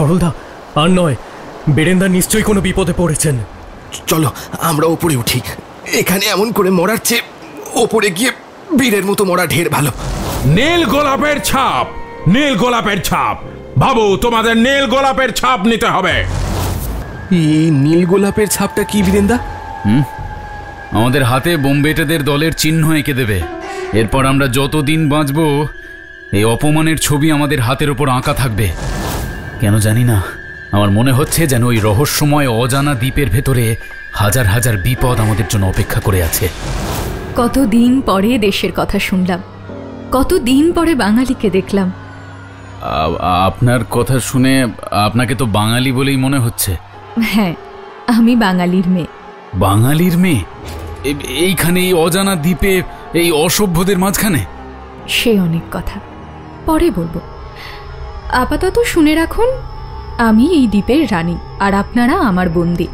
সরলদা, আর নয়, বীরেন্দা নিশ্চয়ই কোনো বিপদে পড়েছেন। চলো আমরা ওপরে উঠি। এখানে এমন করে মরার চেয়ে ওপরে গিয়ে বীরের মতো মরা ঢের ভালো। নীল গোলাপের ছাপ, নীল গোলাপের ছাপ। বাবু, তোমাদের নীল গোলাপের ছাপ নিতে হবে। এই নীল গোলাপের ছাপটা কি বীরেন্দা? আমাদের হাতে বোম্বেটেদের দলের চিহ্ন এঁকে দেবে। এরপর আমরা যতদিন বাঁচব এই অপমানের ছবি আমাদের হাতের ওপর আঁকা থাকবে। কেন জানি না, আমার মনে হচ্ছে যেন ওই রহস্যময় অজানা দ্বীপের ভেতরে হাজার হাজার বিপদ আমাদের জন্য অপেক্ষা করে আছে। কতদিন পরে দেশের কথা শুনলাম, কতদিন পরে বাঙালিকে দেখলাম। আপনার কথা শুনে আপনাকে তো বাঙালি বলেই মনে হচ্ছে। হ্যাঁ, আমি বাঙালির মেয়ে। বাঙালির মেয়ে? এইখানে এই অজানা দ্বীপে, এই অসভ্যদের মাঝখানে? সে অনেক কথা, পরে বলবো। আপাতত শুনে রাখুন, আমি এই দ্বীপের রানী, আর আপনারা আমার বন্দী।